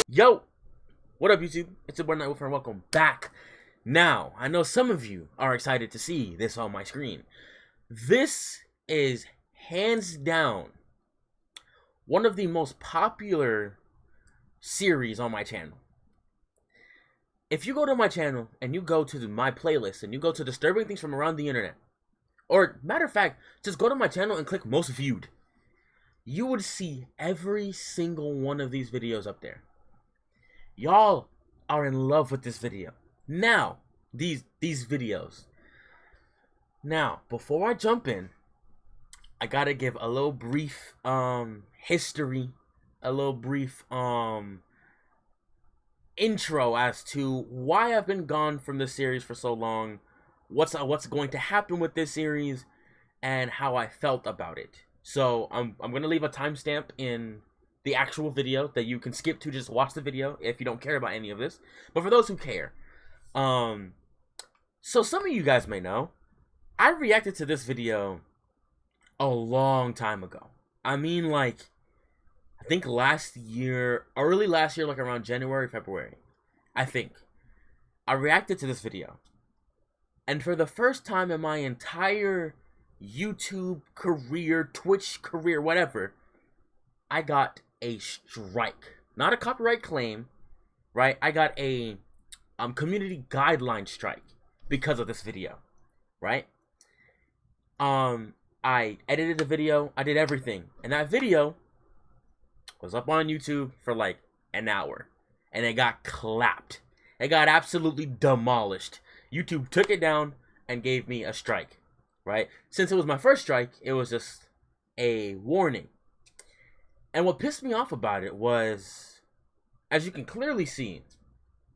Yo, what up YouTube? It's your boy Nightwolf and welcome back. Now, I know some of you are excited to see this on my screen. This is hands down one of the most popular series on my channel. If you go to my channel and you go to my playlist and you go to disturbing things from around the internet, or matter of fact, just go to my channel and click most viewed, you would see every single one of these videos up there. Y'all are in love with this video. Now, these videos. Now, before I jump in, I gotta give a little brief history, a little brief intro as to why I've been gone from this series for so long, what's going to happen with this series, and how I felt about it. So I'm gonna leave a timestamp in the actual video that you can skip to just watch the video if you don't care about any of this. But for those who care, so some of you guys may know, I reacted to this video a long time ago. I mean, like, I think last year, early last year, like around January, February, I think. I reacted to this video. And for the first time in my entire YouTube career, Twitch career, whatever, I got a strike. Not a copyright claim, right? I got a community guideline strike because of this video, right? I edited the video, I did everything, and that video was up on YouTube for like an hour, and it got clapped. It got absolutely demolished. YouTube took it down and gave me a strike, right? Since it was my first strike, it was just a warning. And what pissed me off about it was, as you can clearly see,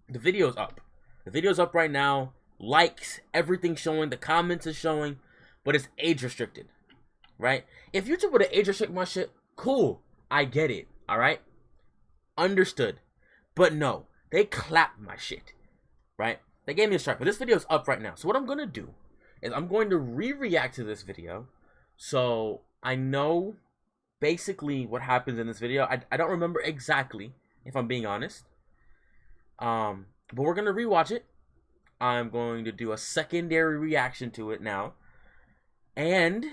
the video's up. The video's up right now. Likes, everything showing, the comments is showing, but it's age restricted, right? If YouTube would have age restrict my shit, cool. I get it, alright? Understood. But no, they clapped my shit, right? They gave me a strike, but this video's up right now. So what I'm going to do is I'm going to re-react to this video so I know basically what happens in this video. I don't remember exactly, if I'm being honest. But we're going to rewatch it. I'm going to do a secondary reaction to it now. And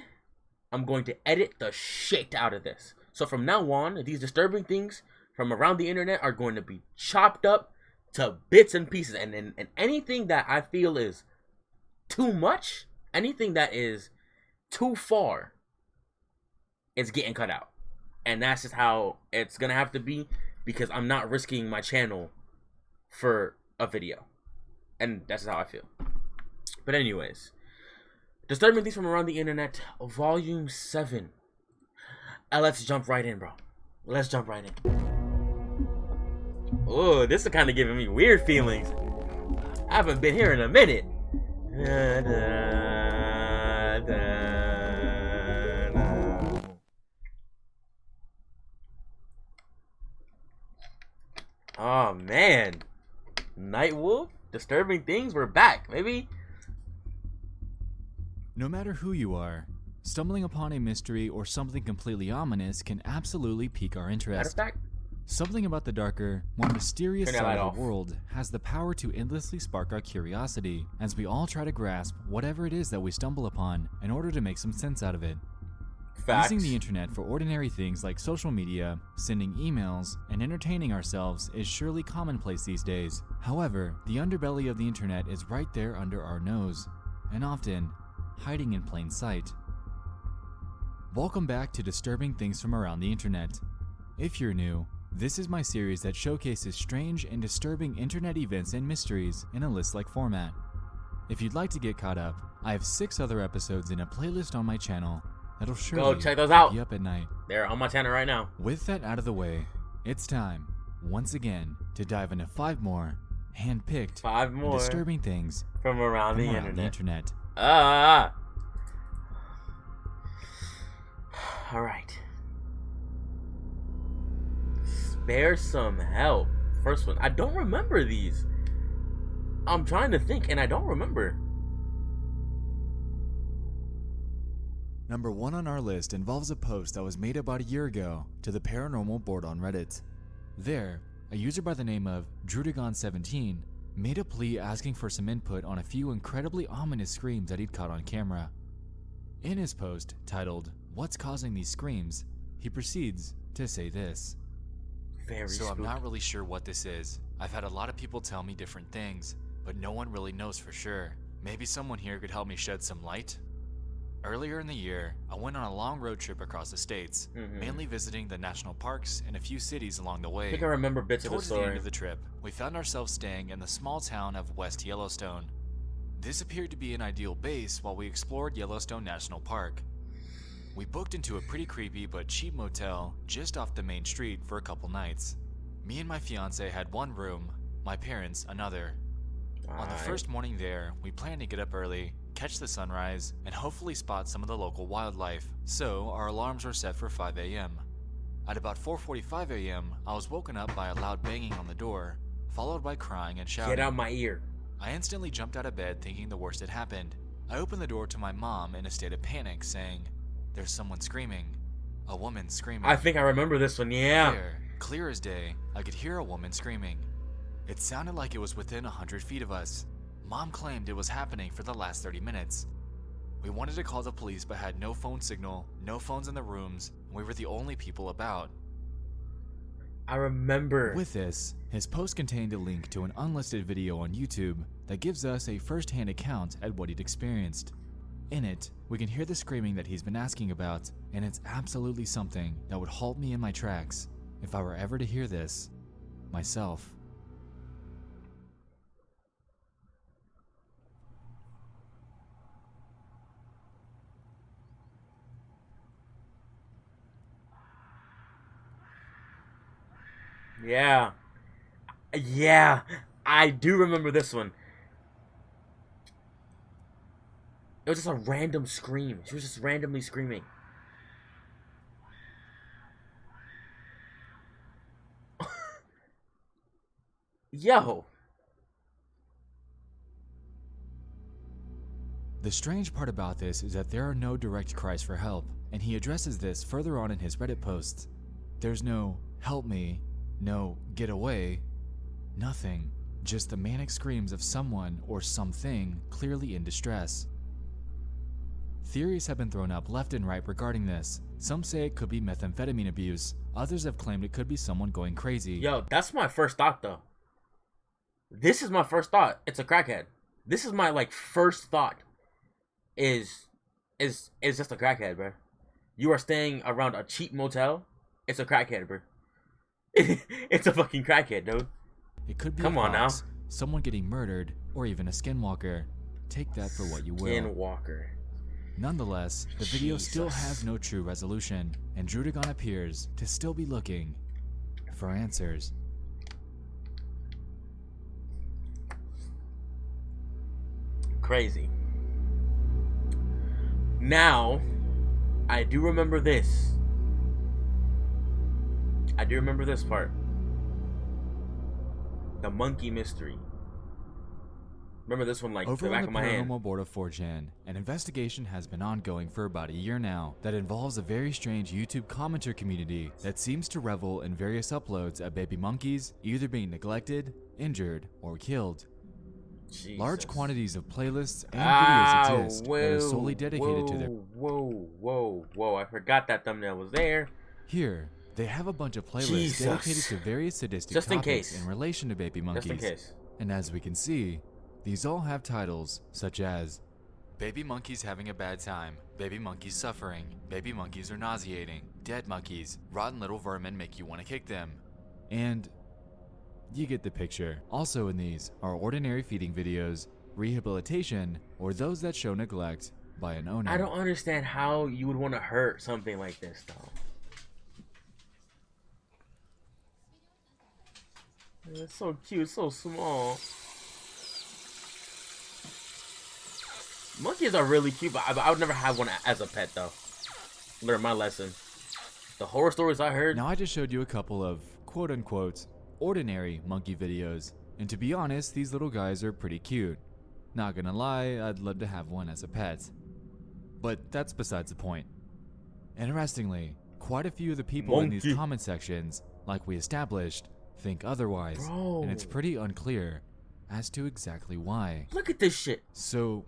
I'm going to edit the shit out of this. So from now on, these disturbing things from around the internet are going to be chopped up to bits and pieces. And anything that I feel is too much, anything that is too far, it's getting cut out. And that's just how it's gonna have to be, because I'm not risking my channel for a video. And that's how I feel. But anyways, disturbing things from around the internet, volume 7. Let's jump right in, bro. Let's jump right in. Oh, this is kind of giving me weird feelings. I haven't been here in a minute. Oh man, Nightwolf, disturbing things, we're back, maybe. No matter who you are, stumbling upon a mystery or something completely ominous can absolutely pique our Matter of interest. fact, Something about the darker, more mysterious Turn that side light of off. the world has the power to endlessly spark our curiosity as we all try to grasp whatever it is that we stumble upon in order to make some sense out of it. facts. Using the internet for ordinary things like social media, sending emails, and entertaining ourselves is surely commonplace these days. However, the underbelly of the internet is right there under our nose, and often hiding in plain sight. Welcome back to Disturbing Things from Around the Internet. If you're new, this is my series that showcases strange and disturbing internet events and mysteries in a list-like format. If you'd like to get caught up, I have 6 other episodes in a playlist on my channel that'll surely check those keep out. you up at night. They're on my channel right now. With that out of the way, it's time, once again, to dive into 5 more hand-picked 5 and more disturbing things from around from the around the internet. internet. All right. Spare some help. First one. I don't remember these. I'm trying to think, and I don't remember. Number 1 on our list involves a post that was made about a year ago to the paranormal board on Reddit. There, a user by the name of Drudagon17 made a plea asking for some input on a few incredibly ominous screams that he'd caught on camera. In his post, titled, "What's Causing These Screams?" he proceeds to say this. Very So spooky. I'm not really sure what this is. I've had a lot of people tell me different things, but no one really knows for sure. Maybe someone here could help me shed some light? Earlier in the year, I went on a long road trip across the states, mainly visiting the national parks and a few cities along the way. I think I remember bits of the Towards the end story. of the trip, we found ourselves staying in the small town of West Yellowstone. This appeared to be an ideal base while we explored Yellowstone National Park. We booked into a pretty creepy but cheap motel just off the main street for a couple nights. Me and my fiance had one room, my parents another. On the first morning there, we planned to get up early, catch the sunrise, and hopefully spot some of the local wildlife, so our alarms were set for 5 a.m. At about 4:45 a.m., I was woken up by a loud banging on the door, followed by crying and shouting. Get out my ear. I instantly jumped out of bed thinking the worst had happened. I opened the door to my mom in a state of panic, saying, "There's someone screaming. A woman screaming." I think I remember this one, yeah. There, clear as day, I could hear a woman screaming. It sounded like it was within 100 feet of us. Mom claimed it was happening for the last 30 minutes. We wanted to call the police but had no phone signal, no phones in the rooms, and we were the only people about. I remember. With this, his post contained a link to an unlisted video on YouTube that gives us a first-hand account at what he'd experienced. In it, we can hear the screaming that he's been asking about, and it's absolutely something that would halt me in my tracks if I were ever to hear this myself. Yeah. Yeah. I do remember this one. It was just a random scream. She was just randomly screaming. Yo. The strange part about this is that there are no direct cries for help, and he addresses this further on in his Reddit posts. There's no "help me," no "get away," nothing. Just the manic screams of someone or something clearly in distress. Theories have been thrown up left and right regarding this. Some say it could be methamphetamine abuse. Others have claimed it could be someone going crazy. Yo, that's my first thought though. This is my first thought. It's a crackhead. This is my first thought. Is just a crackhead, bro. You are staying around a cheap motel. It's a crackhead, bro. It's a fucking crackhead, dude. It could be Come a on now. fox, someone getting murdered, or even a skinwalker. Take that for what you will. Skinwalker. Nonetheless, the video still Jesus. has no true resolution, and Drudagon appears to still be looking for answers. Crazy. Now, I do remember this. I do remember this part. The monkey mystery. Remember this one like Over the back on of the my hand. paranormal board of 4chan, an investigation has been ongoing for about a year now that involves a very strange YouTube commenter community that seems to revel in various uploads of baby monkeys either being neglected, injured, or killed. Jesus. Large quantities of playlists and videos exist that are solely dedicated to their... Whoa. I forgot that thumbnail was there. Here, they have a bunch of playlists Jesus. dedicated to various sadistic Just in topics case. in relation to baby monkeys. Just in case. And as we can see, these all have titles such as Baby Monkeys Having a Bad Time, Baby Monkeys Suffering, Baby Monkeys Are Nauseating, Dead Monkeys, Rotten Little Vermin Make You Want to Kick Them, and you get the picture. Also in these are ordinary feeding videos, rehabilitation, or those that show neglect by an owner. I don't understand how you would want to hurt something like this, though. It's so cute, so small. Monkeys are really cute, but I would never have one as a pet, though. Learn my lesson. The horror stories I heard. Now I just showed you a couple of quote-unquote ordinary monkey videos, and to be honest, these little guys are pretty cute. Not gonna lie, I'd love to have one as a pet. But that's besides the point. Interestingly, quite a few of the people in these Monkey. comment sections, like we established, think otherwise, Bro. and it's pretty unclear as to exactly why. Look at this shit. So,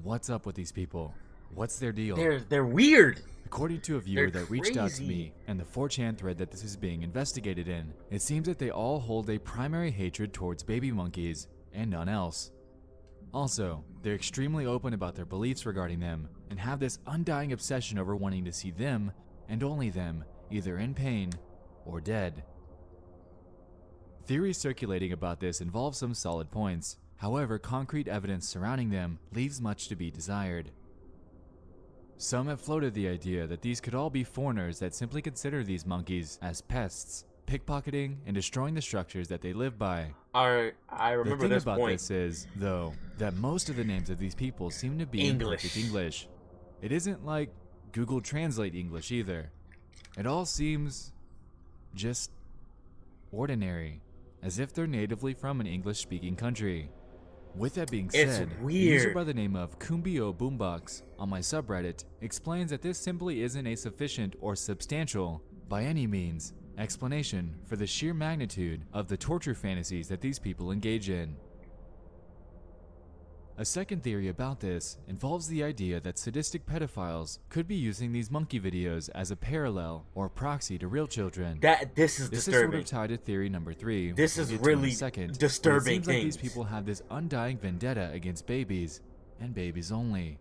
what's up with these people? What's their deal? They're weird. According to a viewer They're that reached out to crazy. me and the 4chan thread that this is being investigated in, it seems that they all hold a primary hatred towards baby monkeys and none else. Also, they're extremely open about their beliefs regarding them and have this undying obsession over wanting to see them, and only them, either in pain or dead. Theories circulating about this involve some solid points. However, concrete evidence surrounding them leaves much to be desired. Some have floated the idea that these could all be foreigners that simply consider these monkeys as pests, pickpocketing and destroying the structures that they live by. I The remember thing this about point. this is, though, that most of the names of these people seem to be in perfect English. It isn't like Google Translate English either. It all seems just ordinary, as if they're natively from an English-speaking country. With that being It's said, a weird. user by the name of Kumbio Boombox on my subreddit explains that this simply isn't a sufficient or substantial, by any means, explanation for the sheer magnitude of the torture fantasies that these people engage in. A second theory about this involves the idea that sadistic pedophiles could be using these monkey videos as a parallel or proxy to real children. This is This disturbing. is sort of tied to theory number 3. This which is we'll get to in a really second, but disturbing it seems like these things. people have this undying vendetta against babies, and babies only.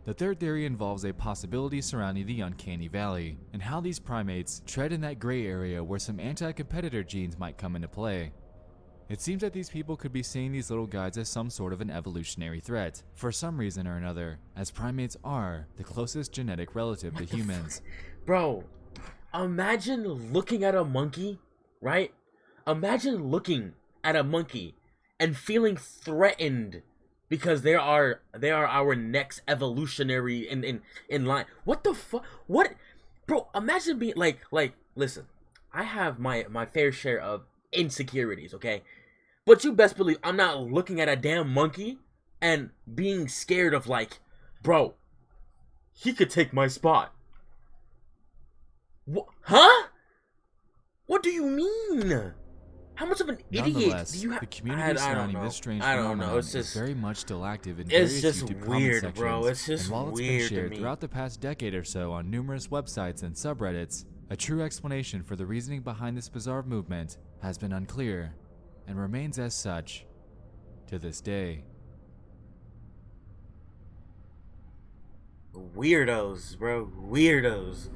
The third theory involves a possibility surrounding the uncanny valley, and how these primates tread in that gray area where some anti-competitor genes might come into play. It seems that these people could be seeing these little guys as some sort of an evolutionary threat, for some reason or another, as primates are the closest genetic relative to humans. Bro, imagine looking at a monkey, right? Imagine looking at a monkey and feeling threatened because they are our next evolutionary in line. What the fuck? What, bro? Imagine being like listen, I have my fair share of insecurities, okay? But you best believe I'm not looking at a damn monkey and being scared of like, bro, he could take my spot. Huh? What do you mean? How much of an idiot Nonetheless, do you have? the community surrounding know. this strange I don't phenomenon know. It's is just very much still active in it's various just YouTube weird, comment bro. sections, It's just and while it's been weird to shared me. throughout the past decade or so on numerous websites and subreddits, a true explanation for the reasoning behind this bizarre movement has been unclear, and remains as such to this day. Weirdos, bro. Weirdos.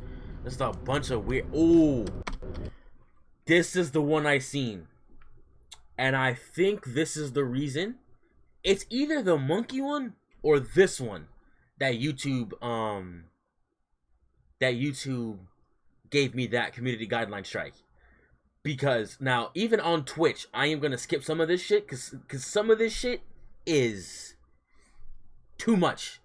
Just a bunch of weird. Ooh, this is the one I seen, and I think this is the reason. It's either the monkey one or this one that YouTube gave me that community guideline strike. Because now, even on Twitch, I am gonna skip some of this shit because some of this shit is too much.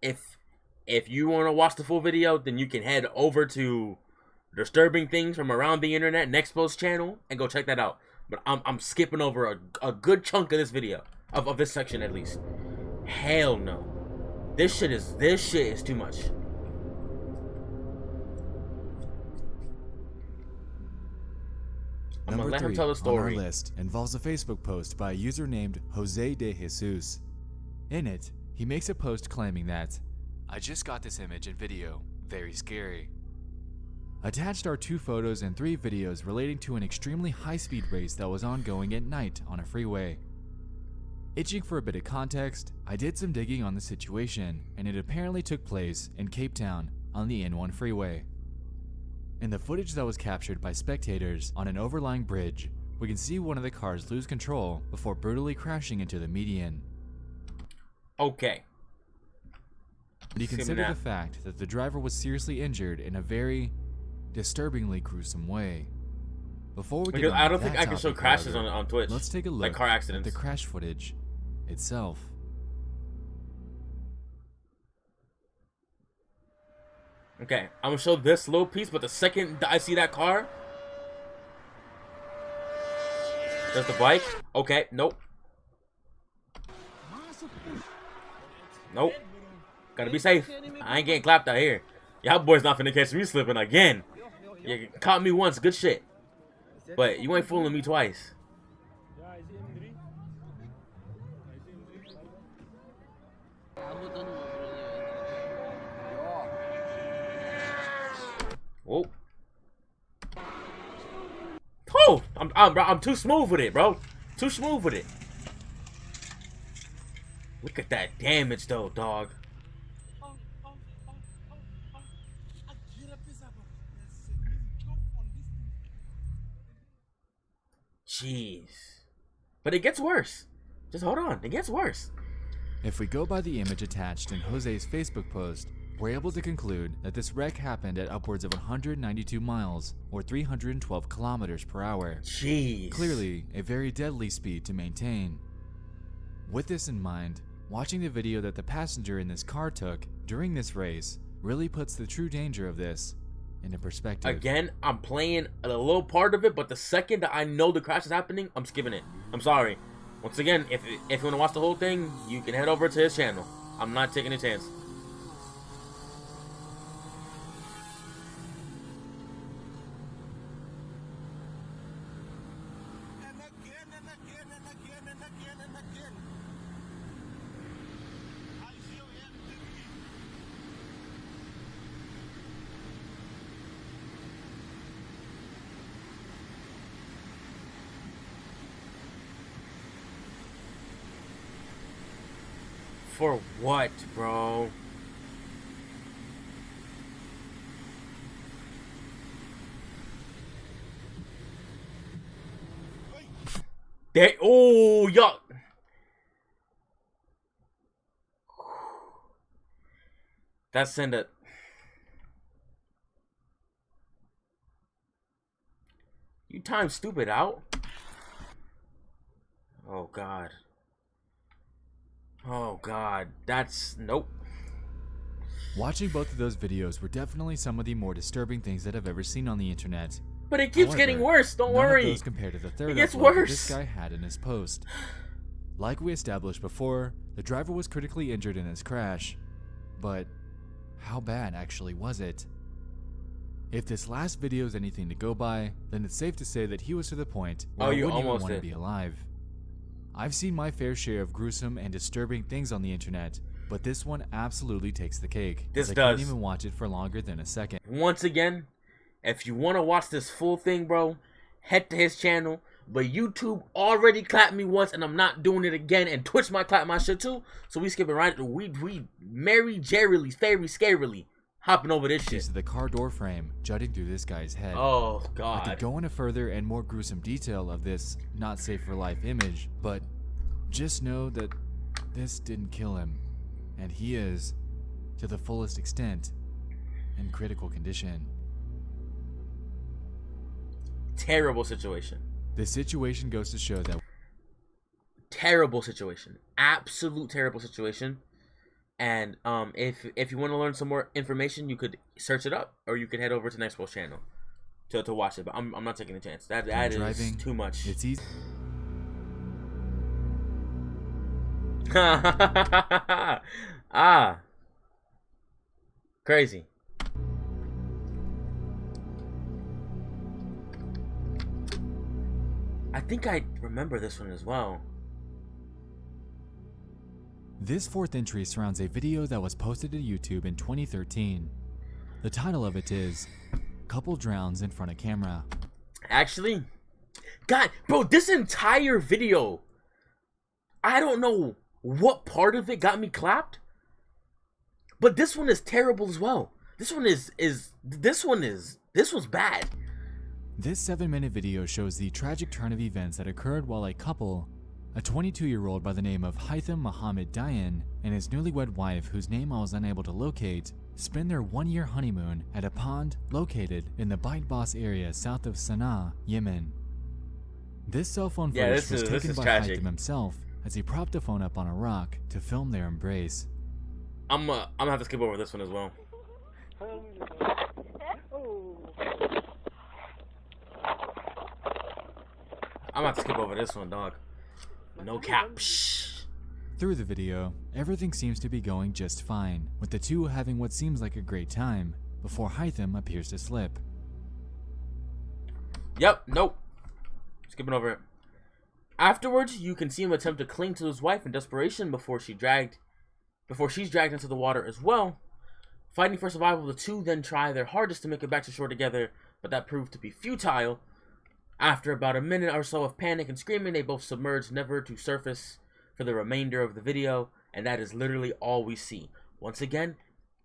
If you want to watch the full video, then you can head over to Disturbing Things from Around the Internet, Nexpo's channel, and go check that out. But I'm skipping over a good chunk of this video, of this section at least. Hell no. This shit is too much. I'm gonna Number let him 3 tell the on story. our list involves a Facebook post by a user named Jose de Jesus. In it, he makes a post claiming that, "I just got this image and video, very scary." Attached are 2 photos and 3 videos relating to an extremely high-speed race that was ongoing at night on a freeway. Itching for a bit of context, I did some digging on the situation, and it apparently took place in Cape Town on the N1 freeway. In the footage that was captured by spectators on an overlying bridge, we can see one of the cars lose control before brutally crashing into the median. Okay. And you See consider now. the fact that the driver was seriously injured in a very disturbingly gruesome way. Before we get Because on I to don't think that I can show topic, crashes however, on Twitch. let's take a look like car at accidents. the crash footage itself. Okay, I'm gonna show this little piece, but the second I see that car, there's the bike. Okay, nope. Nope. Gotta be safe. I ain't getting clapped out here. Y'all boys not finna catch me slipping again. You caught me once, good shit. But you ain't fooling me twice. Whoa. Oh, I'm too smooth with it, bro. Too smooth with it. Look at that damage, though, dog. Jeez. But it gets worse. Just hold on. It gets worse. If we go by the image attached in Jose's Facebook post, we're able to conclude that this wreck happened at upwards of 192 miles or 312 kilometers per hour. Jeez. Clearly, a very deadly speed to maintain. With this in mind, watching the video that the passenger in this car took during this race really puts the true danger of this into perspective. Again, I'm playing a little part of it, but the second that I know the crash is happening, I'm skipping it. I'm sorry. Once again, if you want to watch the whole thing, you can head over to his channel. I'm not taking a chance. For what, bro? They, oh, y'all. That's send it. You time stupid out. Oh God. Oh God, that's nope. Watching both of those videos were definitely some of the more disturbing things that I've ever seen on the internet. But it keeps getting worse, don't worry. None of those compared to the third it gets upload that worse. this guy had in his post. Like we established before, the driver was critically injured in his crash. But how bad actually was it? If this last video is anything to go by, then it's safe to say that he was to the point where I wouldn't even want to be alive. I've seen my fair share of gruesome and disturbing things on the internet, but this one absolutely takes the cake. This I does. couldn't even watch it for longer than a second. Once again, if you want to watch this full thing, bro, head to his channel. But YouTube already clapped me once, and I'm not doing it again. And Twitch might clap my shit too. So we skipping right. We Mary Jerrily, fairy scarily hopping over this shit. To the car door frame jutting through this guy's head. Oh God. I could go into further and more gruesome detail of this not safe for life image, but just know that this didn't kill him, and he is, to the fullest extent, in critical condition. Terrible situation. The situation goes to show that terrible situation, absolute terrible situation. And if you want to learn some more information, you could search it up, or you could head over to Nexpo's channel to watch it. But I'm not taking a chance. That is too much. It's easy. Ah, crazy. I think I remember this one as well. This fourth entry surrounds a video that was posted to YouTube in 2013. The title of it is "Couple Drowns in Front of Camera." Actually, God, bro, this entire video, I don't know what part of it got me clapped, but this one is terrible as well. This one's bad. This 7-minute video shows the tragic turn of events that occurred while a couple, a 22-year-old by the name of Haitham Mohammed Dayan and his newlywed wife, whose name I was unable to locate, spend their 1-year honeymoon at a pond located in the Bait Boss area south of Sana'a, Yemen. This cell phone footage was taken by Haitham himself as he propped the phone up on a rock to film their embrace. I'm gonna have to skip over this one as well. I'm about to skip over this one, dog. No cap. Shh. Through the video, everything seems to be going just fine, with the two having what seems like a great time, before Haitham appears to slip. Yep, nope. Skipping over it. Afterwards, you can see him attempt to cling to his wife in desperation before she's dragged into the water as well. Fighting for survival, the two then try their hardest to make it back to shore together, but that proved to be futile. After about a minute or so of panic and screaming, they both submerge, never to surface for the remainder of the video, and that is literally all we see. Once again,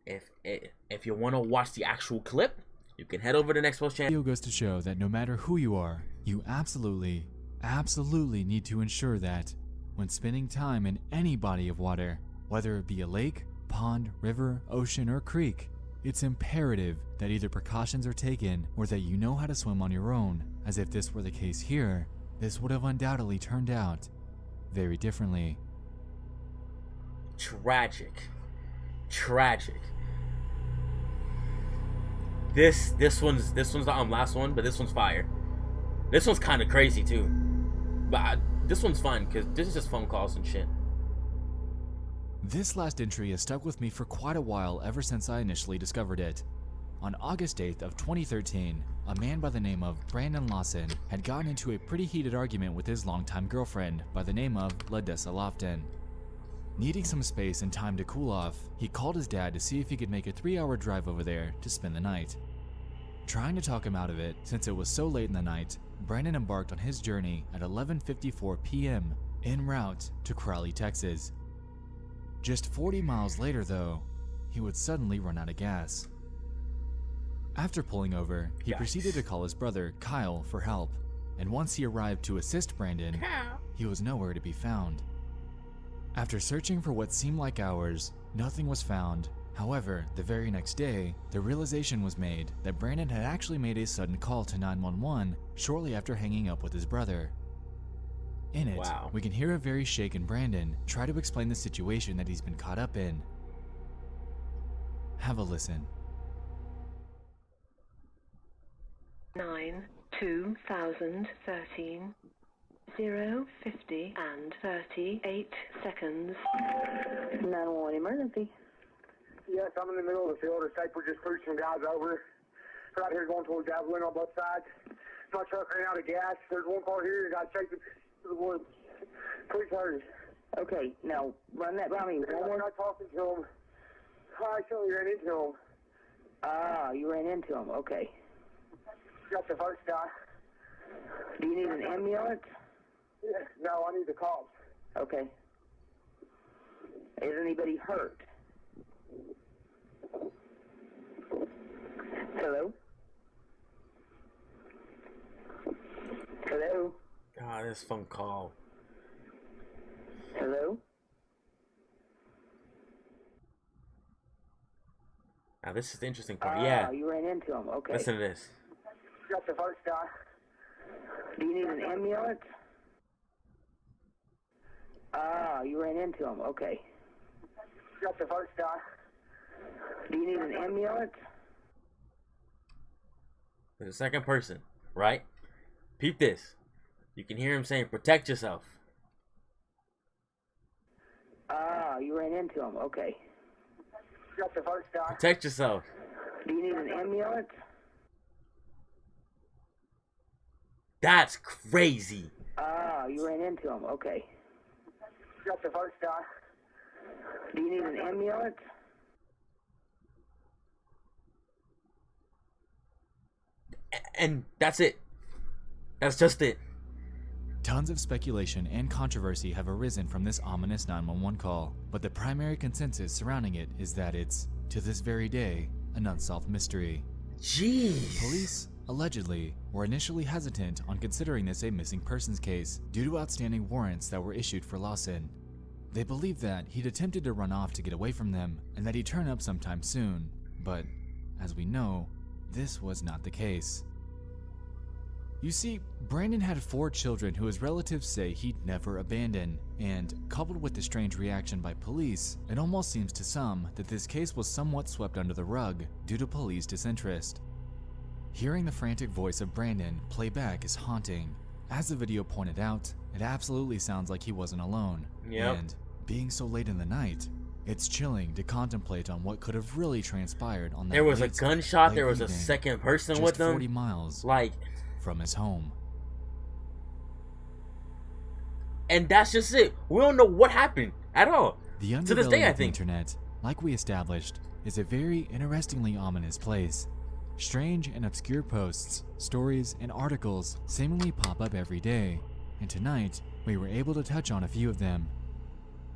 if you want to watch the actual clip, you can head over to Nexpo's channel. Video goes to show that no matter who you are, you absolutely need to ensure that when spending time in any body of water, whether it be a lake, pond, river, ocean, or creek, it's imperative that either precautions are taken or that you know how to swim on your own, as if this were the case here, this would have undoubtedly turned out very differently. Tragic. This one's the last one, but this one's fire. This one's kind of crazy too, but this one's fun because this is just phone calls and shit. This last entry has stuck with me for quite a while ever since I initially discovered it. On August 8th of 2013, a man by the name of Brandon Lawson had gotten into a pretty heated argument with his longtime girlfriend by the name of Ladessa Lofton. Needing some space and time to cool off, he called his dad to see if he could make a 3-hour drive over there to spend the night. Trying to talk him out of it, since it was so late in the night, Brandon embarked on his journey at 11:54 p.m. en route to Crowley, Texas. Just 40 miles later, though, he would suddenly run out of gas. After pulling over, he proceeded to call his brother, Kyle, for help, and once he arrived to assist Brandon, he was nowhere to be found. After searching for what seemed like hours, nothing was found. However, the very next day, the realization was made that Brandon had actually made a sudden call to 911 shortly after hanging up with his brother. In it, we can hear a very shaken Brandon try to explain the situation that he's been caught up in. Have a listen. 9/2013 0:50 and 38 seconds. 911 emergency. Yes, I'm in the middle of the field. We're just pushing some guys over. Right here going towards Javelin on both sides. My truck ran out of gas. There's one car here. Got chasing to the woods. Please hurry. Okay, now run that by me. I'm not talking to him. I actually ran into him. Ah, you ran into him. Okay. Got the first guy. Do you need an ambulance? Yeah, no, I need the cops. Okay. Is anybody hurt? Hello? Hello? God, this phone call. Hello? Now this is the interesting part. You ran into him. Okay. Listen to this. Got the first guy. Do you need an ambulance? Ah, you ran into him. Okay. Got the first guy. Do you need an ambulance? There's a second person, right? Peep this. You can hear him saying, "Protect yourself." Ah, you ran into him. Okay. Got the first guy. Protect yourself. Do you need an ambulance? That's crazy. Ah, you ran into him. Okay. Got the first guy. Do you need an ambulance? And that's it. That's just it. Tons of speculation and controversy have arisen from this ominous 911 call, but the primary consensus surrounding it is that it's, to this very day, an unsolved mystery. Jeez. Police, allegedly, were initially hesitant on considering this a missing persons case due to outstanding warrants that were issued for Lawson. They believed that he'd attempted to run off to get away from them and that he'd turn up sometime soon, but, as we know, this was not the case. You see, Brandon had 4 children who his relatives say he'd never abandon, and coupled with the strange reaction by police, it almost seems to some that this case was somewhat swept under the rug due to police disinterest. Hearing the frantic voice of Brandon play back is haunting. As the video pointed out, it absolutely sounds like he wasn't alone. Yep. And being so late in the night, it's chilling to contemplate on what could have really transpired on that There was a late gunshot, late there was a evening, second person just with them. 40 miles Like, from his home. And that's just it. We don't know what happened at all. The To this underbelly day, I of the think. internet, like we established, is a very interestingly ominous place. Strange and obscure posts, stories, and articles seemingly pop up every day, and tonight we were able to touch on a few of them.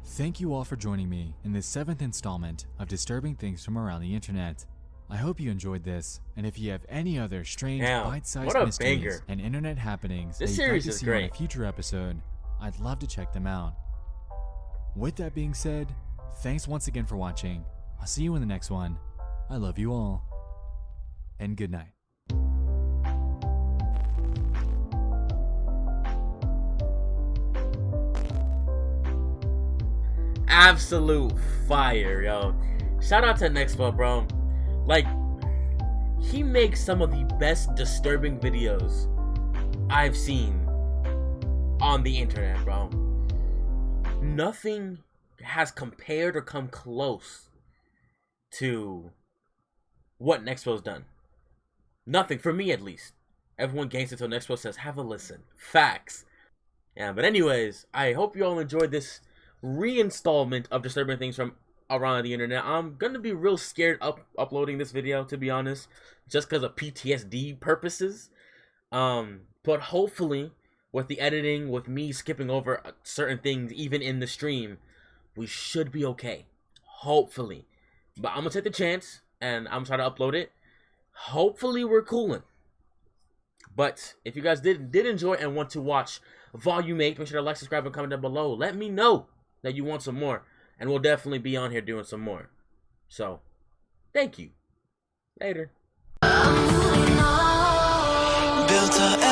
Thank you all for joining me in this 7th installment of Disturbing Things from Around the Internet. I hope you enjoyed this, and if you have any other strange, Damn, bite-sized what a mysteries banger. and internet happenings This that you'd like series to is see on a great. future episode, I'd love to check them out. With that being said, thanks once again for watching. I'll see you in the next one. I love you all, and good night. Absolute fire, yo. Shout out to Nexpo, bro. Like, he makes some of the best disturbing videos I've seen on the internet, bro. Nothing has compared or come close to what Nexpo's done. Nothing, for me at least. Everyone gains until Nexpo says, have a listen. Facts. Yeah, but anyways, I hope you all enjoyed this reinstallment of Disturbing Things from Around the Internet. I'm gonna be real scared uploading this video, to be honest, just because of PTSD purposes. But hopefully, with the editing, with me skipping over certain things, even in the stream, we should be okay. Hopefully. But I'm gonna take the chance, and I'm trying to upload it. Hopefully, we're cooling. But if you guys did enjoy and want to watch Volume 8, make sure to like, subscribe, and comment down below. Let me know that you want some more, and we'll definitely be on here doing some more. So, thank you. Later. Built a